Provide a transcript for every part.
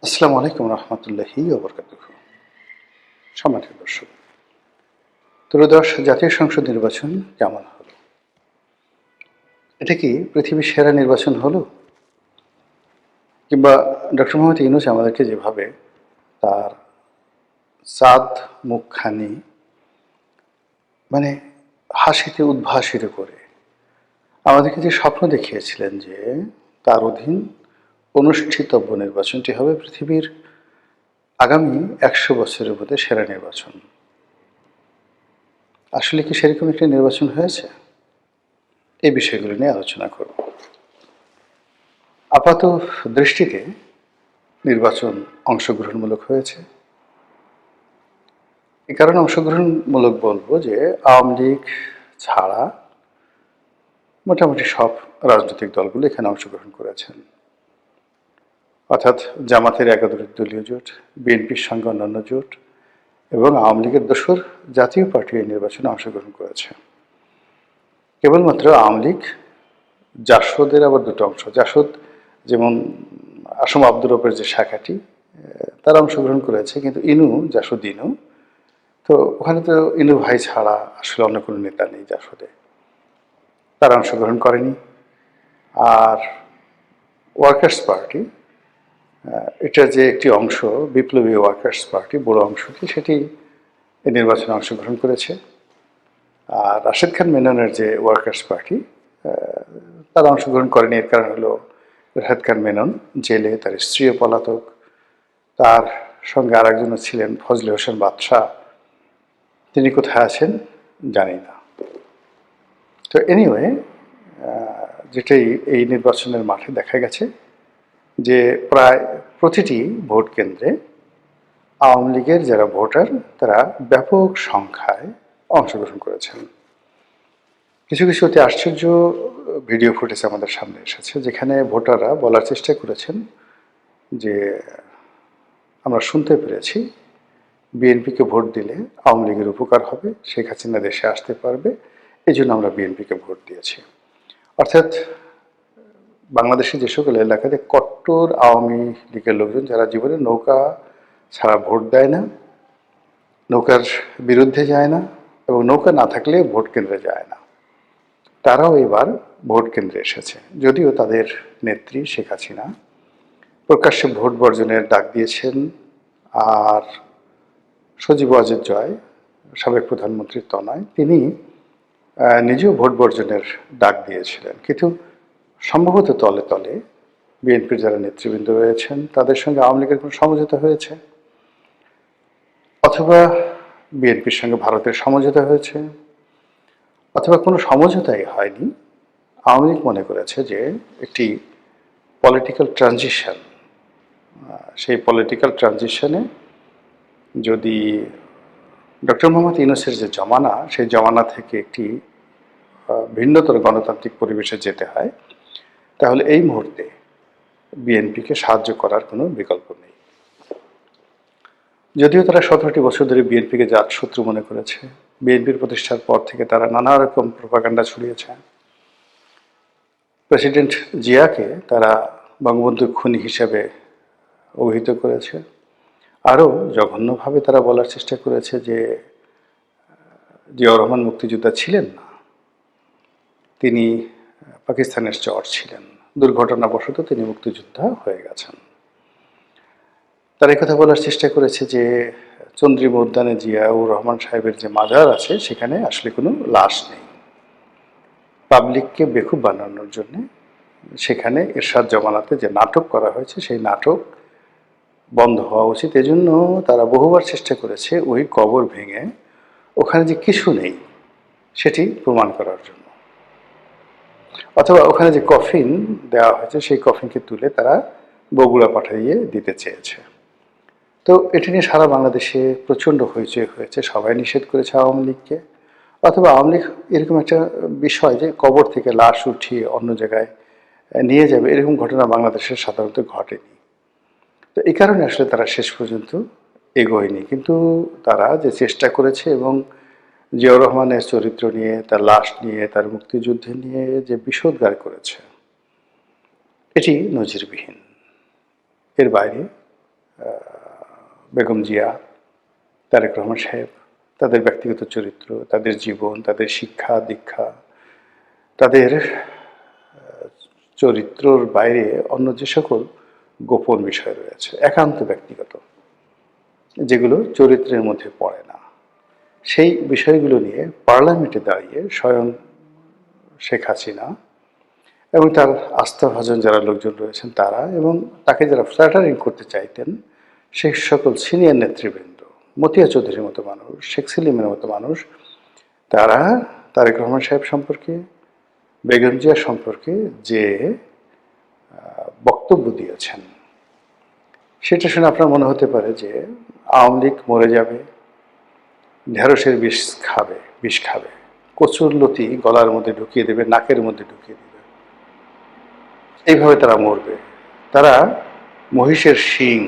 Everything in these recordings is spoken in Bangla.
আসসালামু আলাইকুম রহমতুল্লাহি ওয়া বারাকাতুহু। সম্মানিত দর্শক, ত্রয়োদশ জাতীয় সংসদ নির্বাচন কেমন হলো? এটা কি পৃথিবীর সেরা নির্বাচন হলো? কিংবা ডক্টর মোহাম্মদ ইউনূস আমাদেরকে যেভাবে তার সাদ মুখখানি মানে হাসিতে উদ্ভাসিত করে আমাদেরকে যে স্বপ্ন দেখিয়েছিলেন যে তার অধীন অনুষ্ঠিতব্য নির্বাচনটি হবে পৃথিবীর আগামী ১০০ বছরের মধ্যে সেরা নির্বাচন। আসলে কি সেরকম একটি নির্বাচন হয়েছে? এই বিষয়গুলো নিয়ে আলোচনা করব। আপাত দৃষ্টিতে নির্বাচন অংশগ্রহণমূলক হয়েছে। এই কারণে অংশগ্রহণমূলক বলবো যে আওয়ামী লীগ ছাড়া মোটামুটি সব রাজনৈতিক দলগুলো এখানে অংশগ্রহণ করেছেন, অর্থাৎ জামাতের একাদশ দলীয় জোট, বিএনপির সঙ্গে অন্যান্য জোট এবং আওয়ামী লীগের দোসর জাতীয় পার্টি এই নির্বাচনে অংশগ্রহণ করেছে। কেবলমাত্র আওয়ামী লীগ জাসদের আবার দুটো অংশ, জাসদ যেমন আসম আব্দুর রবের যে শাখাটি তারা অংশগ্রহণ করেছে, কিন্তু জাসদ ইনু, তো ওখানে তো ইনু ভাই ছাড়া আসলে অন্য কোনো নেতা নেই জাসদে, তারা অংশগ্রহণ করেনি। আর ওয়ার্কার্স পার্টি, এটা যে একটি অংশ, বিপ্লবী ওয়ার্কার্স পার্টি, বড় অংশটি, সেটি এই নির্বাচনে অংশগ্রহণ করেছে। আর রাশেদ খান মেননের যে ওয়ার্কার্স পার্টি, তারা অংশগ্রহণ করেনি। এর কারণ হলো রাশেদ খান মেনন জেলে, তার স্ত্রীও পলাতক, তার সঙ্গে আর একজনও ছিলেন ফজলে হোসেন বাদশাহ, তিনি কোথায় আছেন জানি না। তো এনিওয়ে, যেটাই এই নির্বাচনের মাঠে দেখা গেছে যে প্রায় প্রতিটি ভোট কেন্দ্রে আওয়ামী লীগের যারা ভোটার তারা ব্যাপক সংখ্যায় অংশগ্রহণ করেছেন। কিছু কিছু অতি আশ্চর্য ভিডিও ফুটেজ আমাদের সামনে এসেছে, যেখানে ভোটাররা বলার চেষ্টা করেছেন যে আমরা শুনতে পেরেছি বিএনপিকে ভোট দিলে আওয়ামী লীগের উপকার হবে, শেখ হাসিনা দেশে আসতে পারবে, এই জন্য আমরা বিএনপিকে ভোট দিয়েছি। অর্থাৎ বাংলাদেশের যে সকল এলাকাতে কট্টর আওয়ামী লীগের লোকজন, যারা জীবনে নৌকা ছাড়া ভোট দেয় না, নৌকার বিরুদ্ধে যায় না এবং নৌকা না থাকলে ভোট কেন্দ্রে যায় না, তারাও এবার ভোট কেন্দ্রে এসেছে। যদিও তাদের নেত্রী শেখ হাসিনা প্রকাশ্যে ভোট বর্জনের ডাক দিয়েছেন, আর সজীব ওয়াজেদ জয়, সাবেক প্রধানমন্ত্রীর তনয়, তিনি নিজেও ভোট বর্জনের ডাক দিয়েছিলেন, কিন্তু সম্ভবত তলে তলে বিএনপির যারা নেতৃবৃন্দ রয়েছেন তাদের সঙ্গে আওয়ামী লীগের কোনো সমঝোতা হয়েছে, অথবা বিএনপির সঙ্গে ভারতের সমঝোতা হয়েছে, অথবা কোনো সমঝোতাই হয়নি। আওয়ামী লীগ মনে করেছে যে একটি পলিটিক্যাল ট্রানজিশন, সেই পলিটিক্যাল ট্রানজিশনে যদি ডক্টর মোহাম্মদ ইউনূসের যে জমানা, সেই জমানা থেকে একটি ভিন্নতর গণতান্ত্রিক পরিবেশে যেতে হয়, তাহলে এই মুহূর্তে বিএনপিকে সাহায্য করার কোনো বিকল্প নেই। যদিও তারা 17টি বছর ধরে বিএনপিকে জাতশত্রু মনে করেছে, বিএনপির প্রতিষ্ঠার পর থেকে তারা নানা রকম প্রোপাগান্ডা ছড়িয়েছে। প্রেসিডেন্ট জিয়াকে তারা বঙ্গবন্ধুর খুনি হিসেবে অভিহিত করেছে। আরও জঘন্যভাবে তারা বলার চেষ্টা করেছে যে জিয়াউর রহমান মুক্তিযোদ্ধা ছিলেন না, তিনি পাকিস্তানের চর ছিলেন, দুর্ঘটনাবশত তিনি মুক্তিযোদ্ধা হয়ে গেছেন। তারা কথা বলার চেষ্টা করেছে যে চন্দ্রিমা উদ্যানে জিয়াউর রহমান সাহেবের যে মাজার আছে সেখানে আসলে কোনো লাশ নেই, পাবলিককে বেকুব বানানোর জন্য সেখানে এরশাদ জমানাতে যে নাটক করা হয়েছে সেই নাটক বন্ধ হওয়া উচিত। এজন্য তারা বহুবার চেষ্টা করেছে ওই কবর ভেঙে ওখানে যে কিছু নেই সেটি প্রমাণ করার জন্য, অথবা ওখানে যে কফিন দেওয়া হয়েছে সেই কফিনকে তুলে তারা বগুড়া পাঠিয়ে দিতে চেয়েছে। তো এটি নিয়ে সারা বাংলাদেশে প্রচণ্ড হইচই হয়েছে, সবাই নিষেধ করেছে আওয়ামী লীগকে। অথবা আওয়ামী লীগ এরকম একটা বিষয় যে কবর থেকে লাশ উঠিয়ে অন্য জায়গায় নিয়ে যাবে, এরকম ঘটনা বাংলাদেশে সাধারণত ঘটেনি। তো এই কারণে আসলে তারা শেষ পর্যন্ত এগোয়নি। কিন্তু তারা যে চেষ্টা করেছে এবং জিয়াউর রহমানের চরিত্র নিয়ে, তার লাশ নিয়ে, তার মুক্তিযুদ্ধে নিয়ে যে বিষোদ্গার করেছে, এটি নজিরবিহীন। এর বাইরে বেগম জিয়া, তারেক রহমান সাহেব, তাদের ব্যক্তিগত চরিত্র, তাদের জীবন, তাদের শিক্ষা দীক্ষা, তাদের চরিত্রর বাইরে অন্য যে সকল গোপন বিষয় রয়েছে একান্ত ব্যক্তিগত, যেগুলো চরিত্রের মধ্যে পড়ে না, সেই বিষয়গুলো নিয়ে পার্লামেন্টে দাঁড়িয়ে স্বয়ং শেখ হাসিনা এবং তার আস্থাভাজন যারা লোকজন রয়েছেন তারা, এবং তাকে যারা ফ্ল্যাটারিং করতে চাইতেন সেই সকল সিনিয়র নেতৃবৃন্দ, মতিয়া চৌধুরীর মতো মানুষ, শেখ সেলিমের মতো মানুষ, তারা তারেক রহমান সাহেব সম্পর্কে, বেগম জিয়া সম্পর্কে যে বক্তব্য দিয়েছেন সেটা শুনে আপনার মনে হতে পারে যে আওয়ামী লীগ মরে যাবে, ঢেঁড়সের বিষ খাবে, কচুর লতি গলার মধ্যে ঢুকিয়ে দেবে, নাকের মধ্যে ঢুকিয়ে দেবে, এইভাবে তারা মরবে। তারা মহিষের শিং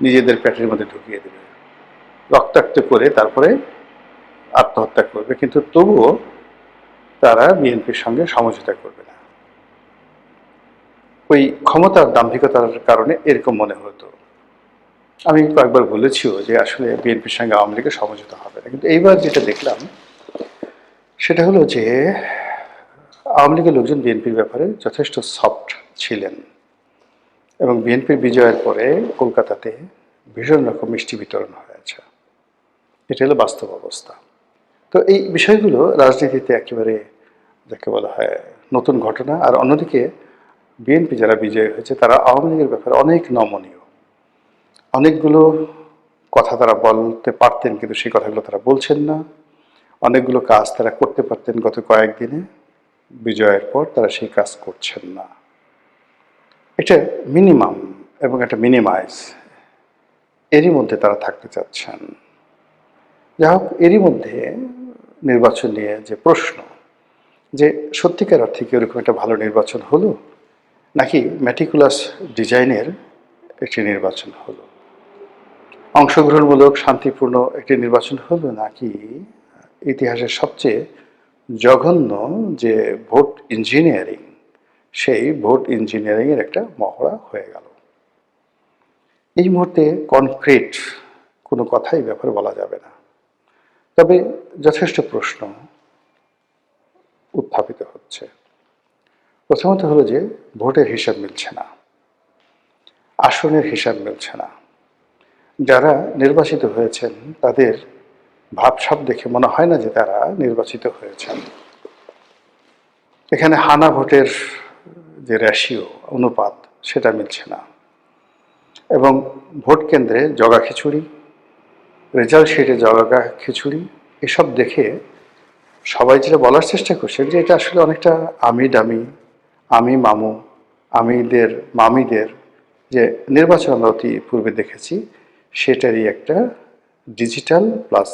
নিজেদের পেটের মধ্যে ঢুকিয়ে দেবে, রক্তাক্ত করে তারপরে আত্মহত্যা করবে, কিন্তু তবুও তারা বিএনপির সঙ্গে সমঝোতা করবে না। ওই ক্ষমতার দাম্ভিকতার কারণে এরকম মনে হতো। আমি কয়েকবার বলেছিও যে আসলে বিএনপির সঙ্গে আওয়ামী লীগের সমঝোতা হবে না, কিন্তু এইবার যেটা দেখলাম সেটা হলো যে আওয়ামী লীগের লোকজন বিএনপির ব্যাপারে যথেষ্ট সফট ছিলেন, এবং বিএনপির বিজয়ের পরে কলকাতাতে ভীষণ রকম মিষ্টি বিতরণ হয়েছে। এটা হলো বাস্তব অবস্থা। তো এই বিষয়গুলো রাজনীতিতে একেবারে যাকে বলা হয় নতুন ঘটনা। আর অন্যদিকে বিএনপি যারা বিজয়ী হয়েছে তারা আওয়ামী লীগের ব্যাপারে অনেক নমনীয়, অনেকগুলো কথা তারা বলতে পারতেন কিন্তু সেই কথাগুলো তারা বলছেন না, অনেকগুলো কাজ তারা করতে পারতেন গত কয়েকদিনে, বিজয়ের পর তারা সেই কাজ করছেন না। এটা মিনিমাম এবং একটা মিনিমাইজ, এরই মধ্যে তারা থাকতে চাচ্ছেন। যাই হোক, এরই মধ্যে নির্বাচন নিয়ে যে প্রশ্ন, যে সত্যিকার অর্থে কি ওরকম একটা ভালো নির্বাচন হলো, নাকি ম্যাটিকুলাস ডিজাইনের একটি নির্বাচন হলো, অংশগ্রহণমূলক শান্তিপূর্ণ একটি নির্বাচন হলো, নাকি ইতিহাসের সবচেয়ে জঘন্য যে ভোট ইঞ্জিনিয়ারিং, সেই ভোট ইঞ্জিনিয়ারিংয়ের একটা মহড়া হয়ে গেল। এই মুহূর্তে কনক্রিট কোনো কথাই ব্যাপারে বলা যাবে না, তবে যথেষ্ট প্রশ্ন উত্থাপিত হচ্ছে। প্রথমত হলো যে ভোটের হিসাব মিলছে না, আসনের হিসাব মিলছে না। যারা নির্বাচিত হয়েছেন তাদের ভাবসাব দেখে মনে হয় না যে তারা নির্বাচিত হয়েছেন। এখানে হানা ভোটের যে রেশিও, অনুপাত, সেটা মিলছে না, এবং ভোট কেন্দ্রে জগা খিচুড়ি, রেজাল্ট শিটে জগা খিচুড়ি, এসব দেখে সবাই যেটা বলার চেষ্টা করছেন যে এটা আসলে অনেকটা আমি ডামি, আমি মামু, আমিদের মামিদের যে নির্বাচন আমরা অতি পূর্বে দেখেছি সেটারই একটা digital plus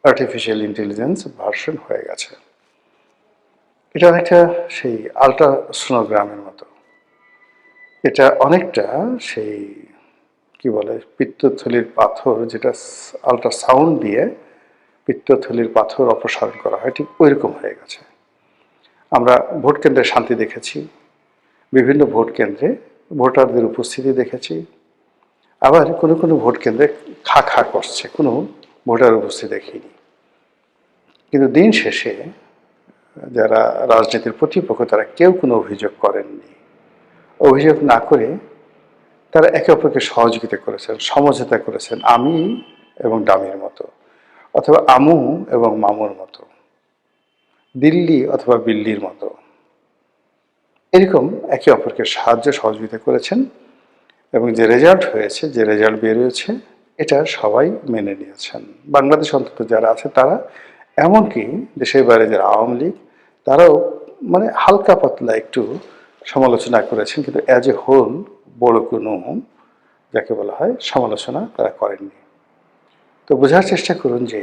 artificial intelligence version হয়ে গেছে। এটা অনেকটা সেই আল্ট্রাসোনোগ্রামের মতো, এটা অনেকটা সেই কি বলে পিত্তথলির পাথর, যেটা আল্ট্রাসাউন্ড দিয়ে পিত্তথলির পাথর অপসারণ করা হয়, ঠিক ওই রকম হয়ে গেছে। আমরা ভোট কেন্দ্রে শান্তি দেখেছি, বিভিন্ন ভোট কেন্দ্রে ভোটারদের উপস্থিতি দেখেছি, আবার কোনো কোনো ভোট কেন্দ্রে খা খা করছে, কোনো ভোটার উপস্থিতি দেখিনি। কিন্তু দিন শেষে যারা রাজনীতির প্রতিপক্ষ তারা কেউ কোনো অভিযোগ করেননি। অভিযোগ না করে তারা একে অপরকে সহযোগিতা করেছেন, সমঝোতা করেছেন, আমি এবং ডামির মতো, অথবা আমু এবং মামুর মতো, দিল্লি অথবা বিল্লির মতো, এরকম একে অপরকে সাহায্য সহযোগিতা করেছেন, এবং যে রেজাল্ট হয়েছে, যে রেজাল্ট বেরিয়েছে, এটা সবাই মেনে নিয়েছেন। বাংলাদেশ অন্তত যারা আছে তারা, এমনকি দেশের বাইরে যারা আওয়ামী লীগ, তারাও মানে হালকা পাতলা একটু সমালোচনা করেছেন, কিন্তু অ্যাজ এ হোল বড় কোনো যাকে বলা হয় সমালোচনা তারা করেননি। তো বোঝার চেষ্টা করুন যে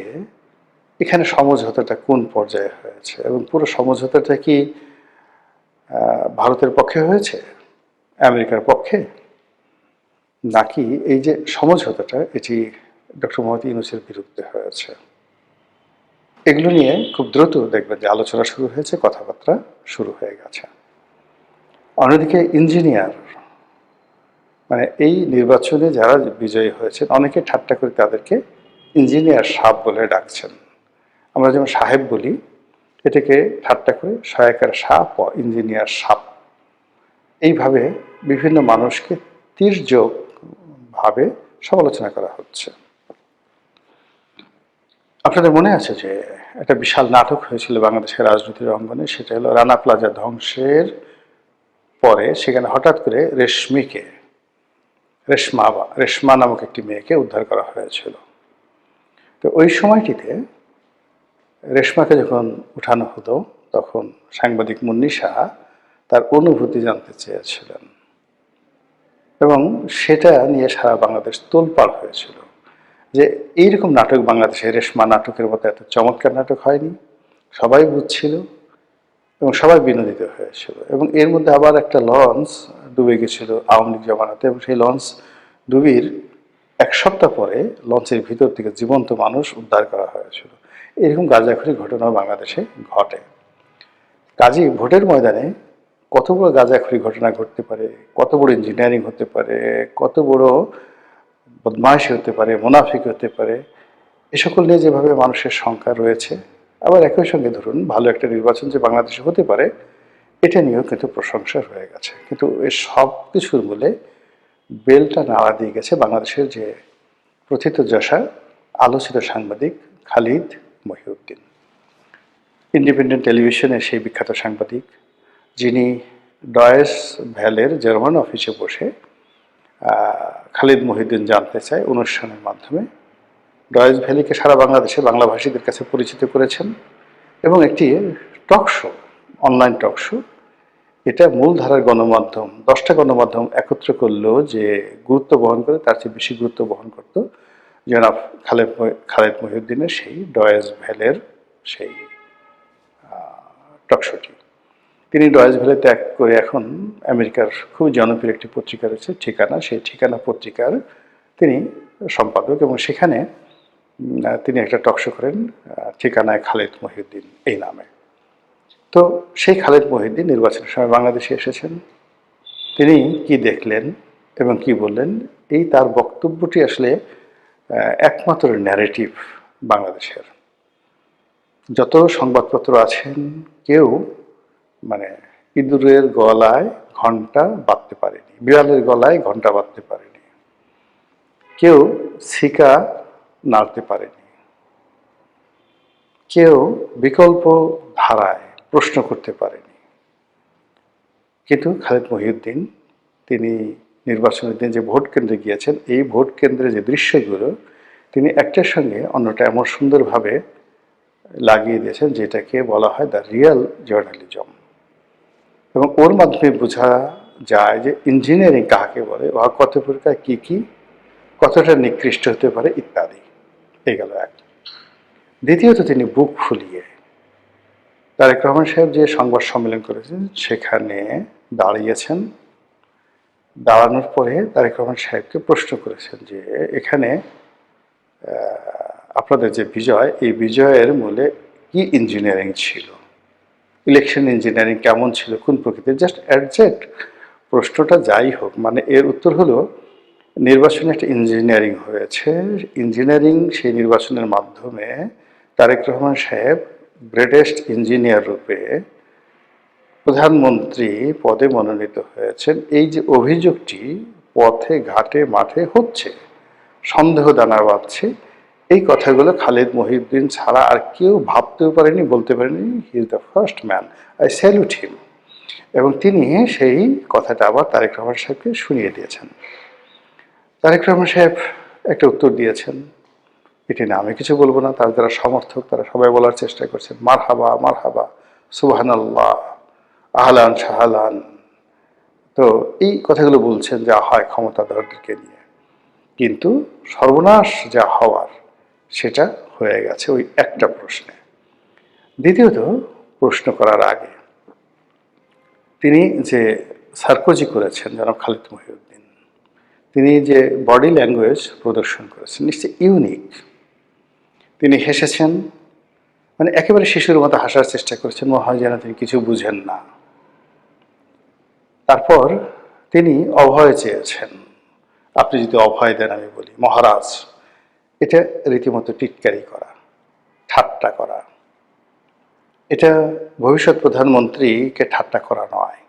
এখানে সমঝোতাটা কোন পর্যায়ে হয়েছে, এবং পুরো সমঝোতাটা কি ভারতের পক্ষে হয়েছে, আমেরিকার পক্ষে, নাকি এই যে সমঝোতাটা এটি ডক্টর মোহাম্মদ ইউনূসের বিরুদ্ধে হয়েছে। এগুলো নিয়ে খুব দ্রুত দেখবেন যে আলোচনা শুরু হয়েছে, কথাবার্তা শুরু হয়ে গেছে। অন্যদিকে ইঞ্জিনিয়ার মানে এই নির্বাচনে যারা বিজয়ী হয়েছেন অনেকে ঠাট্টা করে তাদেরকে ইঞ্জিনিয়ার সাহেব বলে ডাকছেন। আমরা যেমন সাহেব বলি, এটাকে ঠাট্টা করে সহায়কার সাপ ও ইঞ্জিনিয়ার সাপ, এইভাবে বিভিন্ন মানুষকে তির্যক ভাবে সমালোচনা করা হচ্ছে। আপনাদের মনে আছে যে একটা বিশাল নাটক হয়েছিল বাংলাদেশের রাজনীতির অঙ্গনে, সেটা হলো রানা প্লাজা ধ্বংসের পরে সেখানে হঠাৎ করে রেশমা নামক একটি মেয়েকে উদ্ধার করা হয়েছিল। তো ওই সময়টিতে রেশমাকে যখন উঠানো হতো তখন সাংবাদিক মুন্নি সাহা তার অনুভূতি জানতে চেয়েছিলেন এবং সেটা নিয়ে সারা বাংলাদেশ তোলপাড় হয়েছিল যে এইরকম নাটক বাংলাদেশে রেশমা নাটকের মতো এত চমৎকার নাটক হয়নি, সবাই বুঝছিল এবং সবাই বিনোদিত হয়েছিল। এবং এর মধ্যে আবার একটা লঞ্চ ডুবে গেছিল আওয়ামী লীগ জমানাতে, এবং সেই লঞ্চ ডুবির এক সপ্তাহ পরে লঞ্চের ভিতর থেকে জীবন্ত মানুষ উদ্ধার করা হয়েছিল। এরকম গাঁজাখুরি ঘটনা বাংলাদেশে ঘটে। কাজী ভোটের ময়দানে কত বড় গাঁজাখুরি ঘটনা ঘটতে পারে, কত বড় ইঞ্জিনিয়ারিং হতে পারে, কত বড় বদমাইশি হতে পারে, মুনাফিক হতে পারে, এ সকল নিয়ে যেভাবে মানুষের সংখ্যা রয়েছে, আবার একই সঙ্গে ধরুন ভালো একটা নির্বাচন যে বাংলাদেশে হতে পারে এটা নিয়েও কিন্তু প্রশংসা হয়ে গেছে। কিন্তু এই সব কিছুর মূলে বেলটা নাড়া দিয়ে গেছে বাংলাদেশের যে প্রথিতযশা আলোচিত সাংবাদিক খালিদ মহিউদ্দিন, ইন্ডিপেন্ডেন্ট টেলিভিশনের সেই বিখ্যাত সাংবাদিক যিনি ডয়েস ভ্যালের জার্মান অফিসে বসে খালিদ মহিউদ্দিন জানতে চায় অনুষ্ঠানের মাধ্যমে ডয়েস ভ্যালিকে সারা বাংলাদেশে বাংলাভাষীদের কাছে পরিচিত করেছেন এবং একটি talk show, online talk show, এটা মূলধারার গণমাধ্যম 10টা গণমাধ্যম একত্র করলেও যে গুরুত্ব বহন করে তার চেয়ে বেশি গুরুত্ব বহন করত জনাব খালিদ মহিউদ্দিনের সেই ডয়েস ভ্যালের সেই টক শোটি। তিনি ডয়েস ভ্যালে ত্যাগ করে এখন আমেরিকার খুব জনপ্রিয় একটি পত্রিকা রয়েছে ঠিকানা, সেই ঠিকানা পত্রিকার তিনি সম্পাদক এবং সেখানে তিনি একটা টক শো করেন ঠিকানায় খালিদ মহিউদ্দিন এই নামে। তো সেই খালিদ মহিউদ্দিন নির্বাচনের সময় বাংলাদেশে এসেছেন, তিনি কি দেখলেন এবং কি বললেন, এই তার বক্তব্যটি আসলে একমাত্র ন্যারেটিভ বাংলাদেশের। যত সংবাদপত্র আছেন কেউ মানে ইঁদুরের গলায় ঘন্টা বাঁধতে পারেনি, বিড়ালের গলায় ঘন্টা বাঁধতে পারেনি, কেউ শিকা নাড়তে পারেনি, কেউ বিকল্প ধারায় প্রশ্ন করতে পারেনি। কিন্তু খালিদ মহিউদ্দিন তিনি নির্বাচনের দিন যে ভোট কেন্দ্রে গিয়েছেন, এই ভোট কেন্দ্রে যে দৃশ্যগুলো তিনি একটার সঙ্গে অন্যটা এমন সুন্দরভাবে লাগিয়ে দিয়েছেন যেটাকে বলা হয় দ্য রিয়েল জার্নালিজম। এবং ওর মাধ্যমে বোঝা যায় যে ইঞ্জিনিয়ারিং কাকে বলে, বা কত প্রকার কী কী, কতটা নিকৃষ্ট হতে পারে ইত্যাদি। এই গেল এক। দ্বিতীয়ত তিনি বুক ফুলিয়ে তারেক রহমান সাহেব যে সংবাদ সম্মেলন করেছেন সেখানে দাঁড়িয়েছেন, দাঁড়ানোর পরে তারেক রহমান সাহেবকে প্রশ্ন করেছেন যে এখানে আপনাদের যে বিজয়, এই বিজয়ের মূলে কি ইঞ্জিনিয়ারিং ছিল, ইলেকশন ইঞ্জিনিয়ারিং কেমন ছিল, কোন প্রকৃতির, জাস্ট অ্যাডজেক্ট প্রশ্নটা যাই হোক, মানে এর উত্তর হলো নির্বাচনে একটা ইঞ্জিনিয়ারিং হয়েছে, ইঞ্জিনিয়ারিং সেই নির্বাচনের মাধ্যমে তারেক রহমান সাহেব গ্রেটেস্ট ইঞ্জিনিয়ার রূপে প্রধানমন্ত্রী পদে মনোনীত হয়েছেন। এই যে অভিযোগটি পথে ঘাটে মাঠে হচ্ছে, সন্দেহ দানা বাঁধছে, এই কথাগুলো খালিদ মহিউদ্দিন ছাড়া আর কেউ ভাবতেও পারেনি, বলতে পারেনি। He is the first man, I salute him. এবং তিনি সেই কথাটা আবার তারেক রহমান সাহেবকে শুনিয়ে দিয়েছেন। তারেক রহমান সাহেব একটা উত্তর দিয়েছেন, এটি না আমি কিছু বলবো না, তার যারা সমর্থক তারা সবাই বলার চেষ্টা করছেন মারহাবা মারহাবা, সুবহানাল্লাহ, আহলান শাহলান। তো এই কথাগুলো বলছেন যা হয় ক্ষমতাধরদেরকে নিয়ে, কিন্তু সর্বনাশ যা হওয়ার সেটা হয়ে গেছে ওই একটা প্রশ্নে। দ্বিতীয়ত, প্রশ্ন করার আগে তিনি যে সার্কোজি করেছেন জনাব খালিদ মহিউদ্দিন, তিনি যে বডি ল্যাঙ্গুয়েজ প্রদর্শন করেছেন নিশ্চয়ই ইউনিক। তিনি হেসেছেন, মানে একেবারে শিশুর মতো হাসার চেষ্টা করেছেন, মনে হয় যেন তিনি কিছু বুঝেন না। তারপর তিনি অভয় চেয়েছেন, আপনি যদি অভয় দেন, আমি বলি মহারাজ, এটা রীতিমতো টিটকারি করা, ঠাট্টা করা। এটা ভবিষ্যৎ প্রধানমন্ত্রীকে ঠাট্টা করা নয়।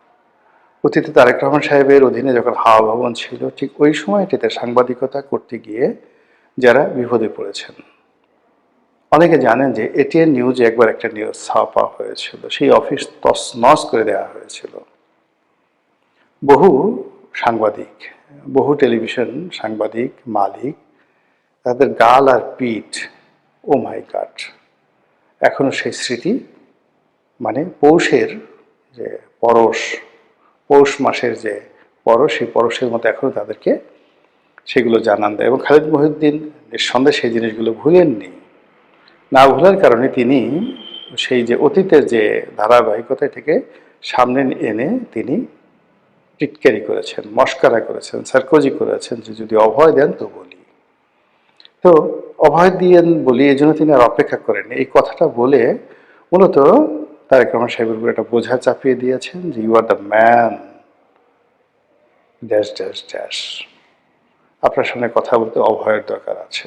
অতীতে তারেক রহমান সাহেবের অধীনে যখন হাওয়া ভবন ছিল, ঠিক ওই সময়টিতে সাংবাদিকতা করতে গিয়ে যারা বিপদে পড়েছেন, অনেকে জানেন যে এটিএন নিউজে একবার একটা নিউজ ছাপা হয়েছিল, সেই অফিস তছনছ করে দেওয়া হয়েছিল। বহু সাংবাদিক, বহু টেলিভিশন সাংবাদিক মালিক, তাদের গাল আর পিঠ, ও মাই গড, এখনো সেই স্মৃতি, মানে পৌষের যে পরশ, পৌষ মাসের যে পরশ, সেই পরশের মতো এখনো তাদেরকে সেগুলো জানান দেয়। এবং খালিদ মহিউদ্দিন নিঃসন্দেহে সেই জিনিসগুলো ভুলেননি। না ভুলার কারণে তিনি সেই যে অতীতের যে ধারাবাহিকতা থেকে সামনে এনে তিনি টিটকারি করেছেন, মস্কারা করেছেন, সার্কোজি করেছেন যে যদি অভয় দেন তো বলি। তো অভয় দিয়েন বলি, এই জন্য তিনি আর অপেক্ষা করেন। এই কথাটা বলে মূলত তারেক রহমান সাহেবের উপর একটা বোঝা চাপিয়ে দিয়েছেন যে you are the man, dash dash dash, আপনার সামনে কথা বলতে অভয়ের দরকার আছে।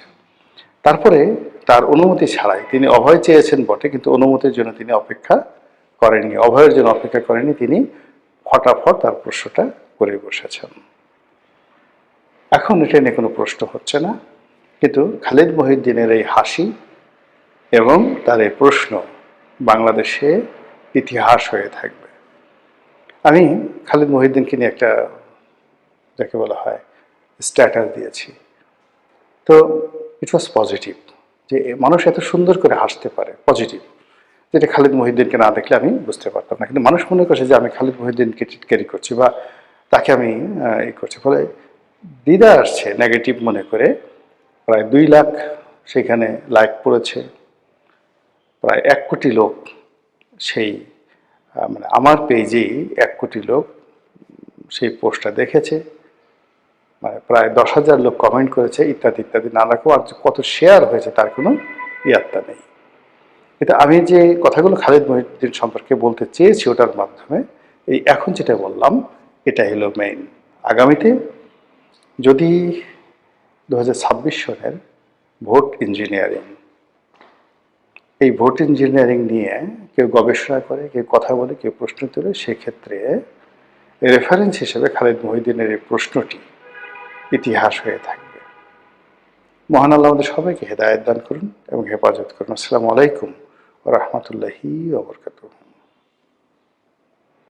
তারপরে তার অনুমতি ছাড়াই তিনি অভয় চেয়েছেন বটে, কিন্তু অনুমতির জন্য তিনি অপেক্ষা করেননি, অভয়ের জন্য অপেক্ষা করেননি, তিনি ফটাফট তার প্রশ্নটা করে বসেছেন। এখন এটা নিয়ে কোনো প্রশ্ন হচ্ছে না, কিন্তু খালিদ মহিউদ্দিনের এই হাসি এবং তার এই প্রশ্ন বাংলাদেশে ইতিহাস হয়ে থাকবে। আমি খালিদ মহিউদ্দিনকে নিয়ে একটা, যাকে বলা হয়, স্ট্যাটাস দিয়েছি। তো ইট ওয়াজ পজিটিভ, যে মানুষ এত সুন্দর করে হাসতে পারে, পজিটিভ, যেটা খালিদ মহিউদ্দিনকে না দেখলে আমি বুঝতে পারতাম না। কিন্তু মানুষ মনে করছে যে আমি খালিদ মহিউদ্দিনকে টিটকারি করছি বা তাকে আমি এই করছি, ফলে দ্বিধা আসছে নেগেটিভ মনে করে। প্রায় 2 লাখ সেখানে লাইক পড়েছে, প্রায় 1 কোটি লোক সেই মানে আমার পেজেই 1 কোটি লোক সেই পোস্টটা দেখেছে, মানে প্রায় 10,000 লোক কমেন্ট করেছে, ইত্যাদি ইত্যাদি নানা রকম। আর কত শেয়ার হয়েছে তার কোনো ইয়াত্তা নেই। কিন্তু আমি যে কথাগুলো খালিদ মহিউদ্দিন সম্পর্কে বলতে চেয়েছি ওটার মাধ্যমে এই এখন যেটা বললাম, এটা হলো মেইন। আগামীতে যদি 2026 সনের ভোট ইঞ্জিনিয়ারিং, এই ভোট ইঞ্জিনিয়ারিং নিয়ে কেউ গবেষণা করে, কেউ কথা বলে, কেউ প্রশ্ন তোলে, সেক্ষেত্রে রেফারেন্স হিসেবে খালিদ মহিউদ্দিনের এই প্রশ্নটি ইতিহাস হয়ে থাকবে। মহান আল্লাহ আমাদের সবাইকে হেদায়েত দান করুন এবং হেফাজত করুন। আসসালামু আলাইকুম ওয়া রাহমাতুল্লাহি ওয়া বারাকাতুহু।